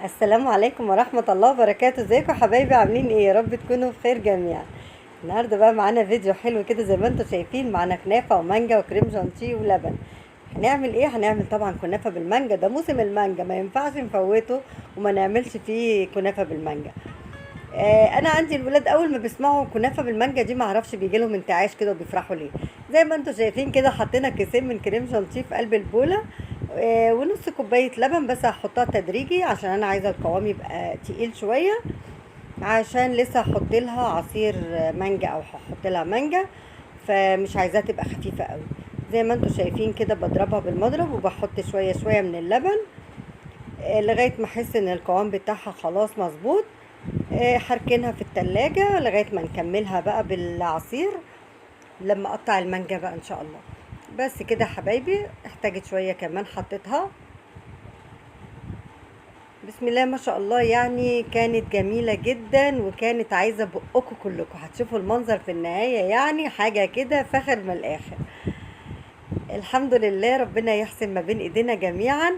السلام عليكم ورحمة الله وبركاته. ازيكم حبايبي؟ عاملين ايه؟ يا رب تكونوا بخير جميعا. النهارده بقى معانا فيديو حلو كده زي ما انتم شايفين، معانا كنافة ومانجا وكريم جانتيه ولبن. هنعمل ايه؟ هنعمل طبعا كنافة بالمانجا، ده موسم المانجا ما ينفعش نفوته وما نعملش فيه كنافة بالمانجا. انا عندي الولاد اول ما بيسمعوا كنافة بالمانجا دي معرفش بيجي لهم انتعاش كده وبيفرحوا ليه. زي ما انتم شايفين كده حطينا كيسين من كريم جانتيه في قلب البولة، ونص كوباية لبن، بس هحطها تدريجي عشان انا عايزة القوام يبقى تقيل شوية، عشان لسه هحط لها عصير مانجا او هحط لها مانجا، فمش عايزاها تبقى خفيفة قوي. زي ما انتم شايفين كده بضربها بالمضرب وبحط شوية شوية من اللبن، لغاية ما احس ان القوام بتاعها خلاص مظبوط. هركنها في التلاجة لغاية ما نكملها بقى بالعصير لما اقطع المانجا بقى ان شاء الله. بس كده حبايبي، احتاجت شوية كمان حطيتها. بسم الله ما شاء الله، يعني كانت جميلة جدا وكانت عايزة بقكم كلكم. هتشوفوا المنظر في النهاية، يعني حاجة كده فخر من الآخر. الحمد لله، ربنا يحسن ما بين ايدينا جميعا.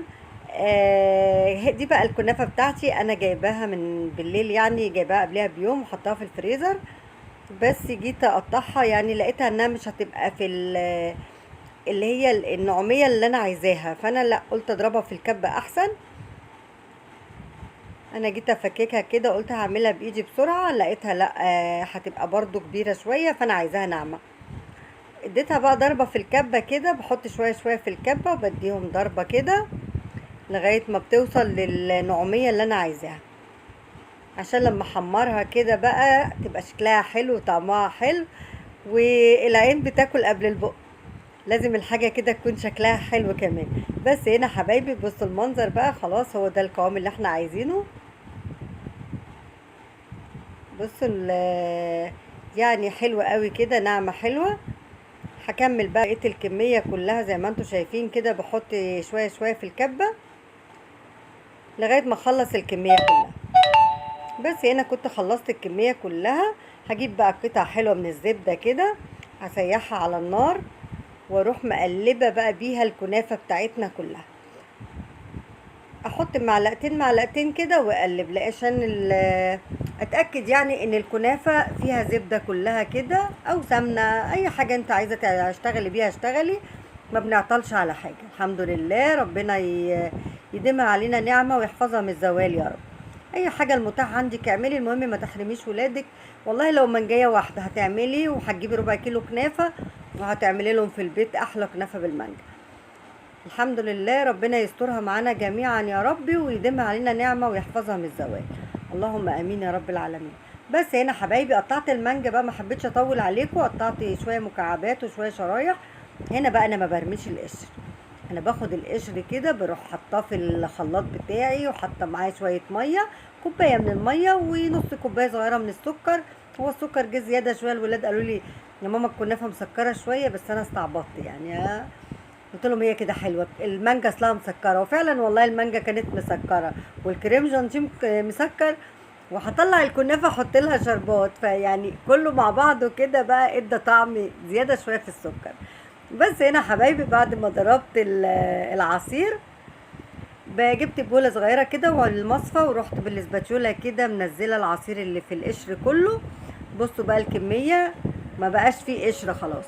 دي بقى الكنافة بتاعتي، انا جايباها من بالليل، يعني جايباها قبلها بيوم وحطها في الفريزر. بس جيت اقطعها، يعني لقيتها انها مش هتبقى في اللي هي النعومية اللي انا عايزاها، فانا لا، قلت اضربها في الكبة احسن. انا جيت افككها كده، قلت هعملها بايدي بسرعة، لقيتها لا، هتبقى برضو كبيرة شوية، فانا عايزاها ناعمة. اديتها بقى ضربة في الكبة كده، بحط شوية شوية في الكبة وبديهم ضربة كده لغاية ما بتوصل للنعومية اللي انا عايزاها، عشان لما احمرها كده بقى تبقى شكلها حلو وطعمها حلو، والعين بتاكل قبل البق. لازم الحاجة كده تكون شكلها حلو كمان. بس هنا حبايبي بصوا المنظر بقى، خلاص هو ده القوام اللي احنا عايزينه. بصوا يعني حلوة قوي كده، ناعمة حلوة. هكمل بقى بقية الكمية كلها زي ما انتوا شايفين كده، بحط شوية شوية في الكبة لغاية ما اخلص الكمية كلها. بس هنا كنت خلصت الكمية كلها. هجيب بقى قطع حلوة من الزبدة كده، هسيحها على النار واروح مقلبة بقى بيها الكنافة بتاعتنا كلها. احط معلقتين معلقتين كده واقلب، عشان اتاكد يعني ان الكنافه فيها زبده كلها كده، او سمنه، اي حاجه انت عايزه تشتغلي بيها اشتغلي، ما بنعطلش على حاجه. الحمد لله، ربنا يديمها علينا نعمه ويحفظها من الزوال يا رب. اي حاجه المتاح عندك اعملي، المهم ما تحرميش ولادك. والله لو منجيه واحده هتعملي وهتجيبي ربع كيلو كنافه وهتعملي لهم في البيت احلى كنافه بالمانجا. الحمد لله، ربنا يسترها معانا جميعا يا رب، ويديمها علينا نعمة ويحفظها من الزوال. اللهم امين يا رب العالمين. بس هنا حبايبي قطعت المانجا بقى، ما حبيتش اطول عليكم، قطعت شوية مكعبات وشوية شرايح. هنا بقى انا ما برميش القشر، انا باخد القشر كده بروح حطاه في الخلاط بتاعي، وحاطه معاه شوية مية، كوباية من المية ونص كوباية صغيرة من السكر. هو السكر جه زيادة شوية، الولاد قالوا لي يا ماما الكنافة مسكرة شوية، بس انا استعبطت يعني. قلت لهم هي كده حلوه، المانجا اصلها مسكره، وفعلا والله المانجا كانت مسكره، والكريم جانتيه مسكر، وهطلع الكنافه احط لها شربات، فيعني كله مع بعضه كده بقى ادى طعم زياده شويه في السكر. بس هنا حبايبي بعد ما ضربت العصير، جبت بوله صغيره كده والمصفى، ورحت بالاسباتيولا كده منزله العصير اللي في القشر كله. بصوا بقى الكميه، ما بقاش فيه قشر خلاص.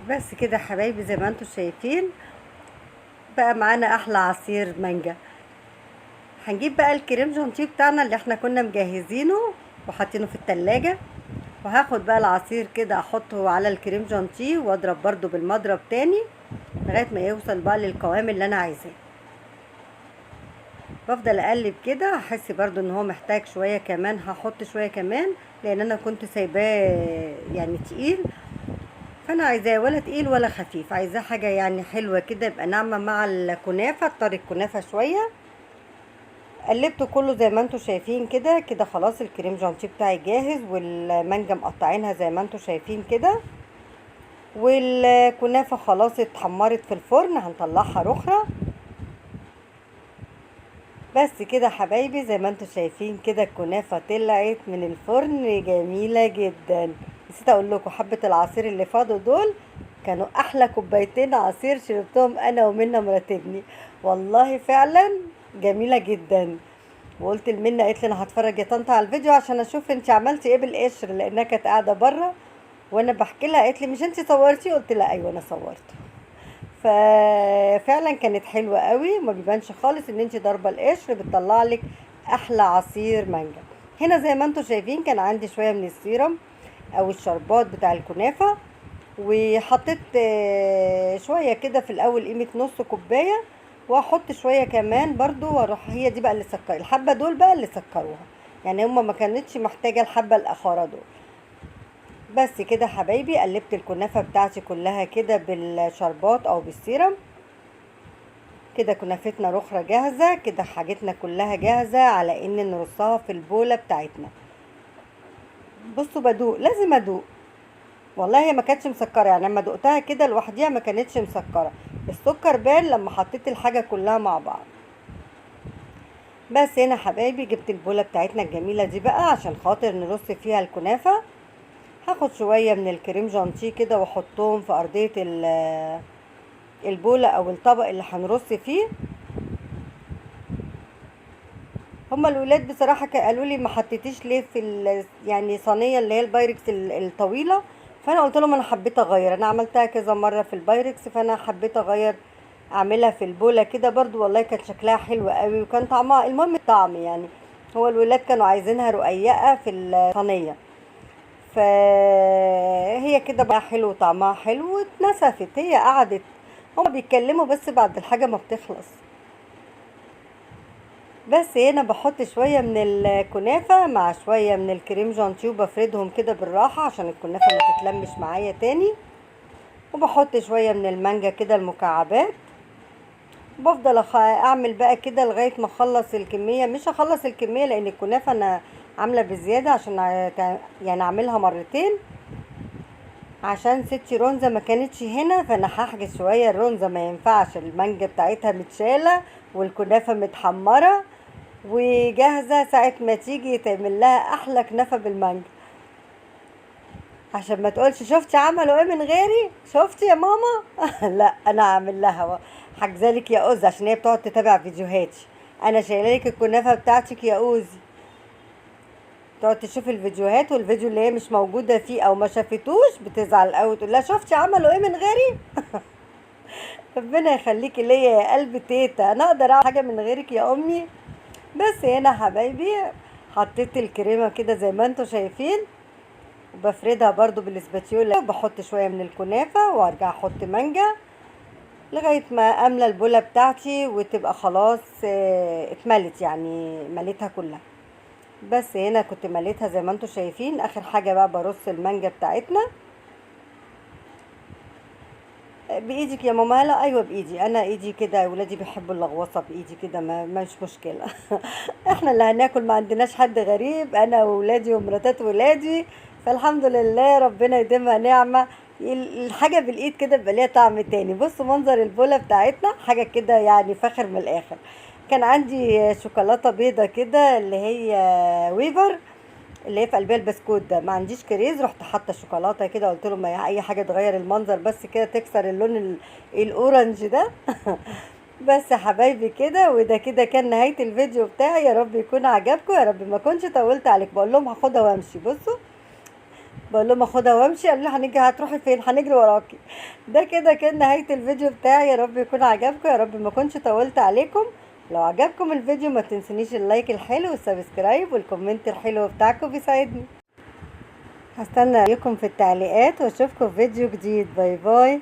بس كده حبايبي زي ما انتم شايفين بقى معانا احلى عصير مانجا. هنجيب بقى الكريم جانتيه بتاعنا اللي احنا كنا مجهزينه وحاطينه في التلاجة، وهاخد بقى العصير كده احطه على الكريم جانتيه واضرب برضو بالمضرب تاني لغاية ما يوصل بقى للقوام اللي انا عايزاه. بفضل اقلب كده، هحس برضو ان هو محتاج شوية كمان، هحط شوية كمان لان انا كنت سايباه يعني تقيل، فانا عايزاه ولا تقيل ولا خفيف، عايزاه حاجة يعني حلوة كده، يبقى ناعمة مع الكنافة، طري الكنافة شوية. قلبته كله زي ما انتوا شايفين كده كده، خلاص الكريم جانتيه بتاعي جاهز، والمانجا مقطعينها زي ما انتوا شايفين كده، والكنافه خلاص اتحمرت في الفرن، هنطلعها رخرة. بس كده حبايبي زي ما انتوا شايفين كده الكنافه طلعت من الفرن جميله جدا. نسيت اقول لكم حبه العصير اللي فاضوا دول كانوا احلى كوبايتين عصير شربتهم انا ومنى مرات ابني، والله فعلا جميله جدا. وقلت لمنى، قالت لي انا هتفرج يا طنط على الفيديو عشان اشوف انت عملتي ايه بالقشر، لانها كانت قاعده بره وانا بحكي لها. قالت لي مش انت صورتي؟ قلت لها ايوه انا صورته. ففعلا كانت حلوه قوي، وما بيبانش خالص ان انت ضاربه القشر، بتطلع لك احلى عصير مانجا. هنا زي ما انتم شايفين كان عندي شويه من السيرم او الشربات بتاع الكنافه، وحطيت شويه كده في الاول قيمه نص كوبايه، واحط شويه كمان برضو واروح. هي دي بقى اللي سكر الحبه دول بقى اللي سكروها، يعني هما ما كانتش محتاجه الحبه الاخاره دول. بس كده حبايبي، قلبت الكنافه بتاعتي كلها كده بالشربات او بالسيرم. كده كنافتنا رخرة جاهزة، كده حاجتنا كلها جاهزة على ان نرصها في البولة بتاعتنا. بصوا بدوق، لازم ادوق. والله هي ما كانتش مسكرة، يعني لما دقتها كده لوحديها ما كانتش مسكرة، السكر بان لما حطيت الحاجة كلها مع بعض. بس هنا حبايبي جبت البولة بتاعتنا الجميلة دي بقى عشان خاطر نرص فيها الكنافة. هاخد شوية من الكريم جانتيه كده واحطهم في ارضية البولة او الطبق اللي هنرص فيه. هما الولاد بصراحه قالوا لي ما حطيتيش ليه في يعني صينيه اللي هي البايركس الطويله. فانا قلت لهم انا حبيت اغير، انا عملتها كذا مره في البايركس، فانا حبيت اغير اعملها في البوله كده برضو. والله كانت شكلها حلو قوي وكان طعمها، المهم الطعم يعني. هو الولاد كانوا عايزينها رقيقه في الصينيه، فهي كده بقى حلو وطعمها حلو واتنسفت. هي قعدت، هما بيتكلموا بس بعد الحاجه ما بتخلص. بس هنا بحط شوية من الكنافة مع شوية من الكريم جانتيه وبفردهم كده بالراحة عشان الكنافة ما تتلمش معايا تاني. وبحط شوية من المانجا كده المكعبات، وبفضل اعمل بقى كده لغاية ما اخلص الكمية. مش هخلص الكمية لان الكنافة انا عاملة بزيادة عشان يعني اعملها مرتين، عشان ستي رونزة ما كانتش هنا، فانا هحجز شوية. الرونزة ما ينفعش، المانجا بتاعتها متشالة والكنافة متحمرة وجاهزة ساعة ما تيجي يتعمل لها احلى كنافة بالمانجا. عشان ما تقولش شفتي عملوا ايه من غيري، شفتي يا ماما. لا انا هعمل لها، حاجزالك يا اوزي عشان هي بتقعد تتابع فيديوهاتي. انا شايله لك الكنافه بتاعتك يا اوزي، تقعد تشوف الفيديوهات، والفيديو اللي هي مش موجوده فيه او ما شافتوش بتزعل قوي، تقول لها شفتي عملوا ايه من غيري. ربنا يخليكي ليا يا قلب تيتا، انا اقدر اعمل حاجه من غيرك يا امي. بس هنا حبايبي حطيت الكريمه كده زي ما انتم شايفين، وبفردها برضو بالاسباتيولا، وبحط شويه من الكنافه وارجع احط مانجا لغايه ما املى البوله بتاعتي وتبقى خلاص اتملت، يعني مليتها كلها. بس هنا كنت مليتها زي ما انتم شايفين. اخر حاجه بقى برص المانجا بتاعتنا بايدك يا ماما. لا ايوه بايدي، انا ايدي كده، ولادي بيحبوا اللغوصه بايدي كده، ما مش مشكله. احنا اللي هناكل، ما عندناش حد غريب، انا وولادي ومراتات ولادي، فالحمد لله ربنا يديمها نعمه. الحاجه بالايد كده بيبقى ليها طعم تاني. بصوا منظر البوله بتاعتنا حاجه كده يعني فاخر من الاخر. كان عندي شوكولاته بيضه كده اللي هي ويفر، اللي هي في قلبها البسكوت ده، ما عنديش كريز، رحت حاطه شوكولاته كده، قلت لهم اي حاجه تغير المنظر بس كده تكسر اللون الاورنج ده. بس يا حبايبي كده، وده كده كان نهايه الفيديو بتاعي. يا رب يكون عجبكم، يا رب ما كنتش طولت عليك. بقول لهم هاخدها وامشي، بصوا بقول لهم هاخدها وامشي، قالوا لي هنيجي، هتروحي فين؟ هنجري وراكي. ده كده كان نهايه الفيديو بتاعي. يا رب يكون عجبكم، يا رب ما كنتش طولت عليكم. لو عجبكم الفيديو ما تنسونيش اللايك الحلو والسبسكرايب والكومنت الحلو بتاعكم بيساعدني. هستنى رايكم في التعليقات، واشوفكم في فيديو جديد. باي باي.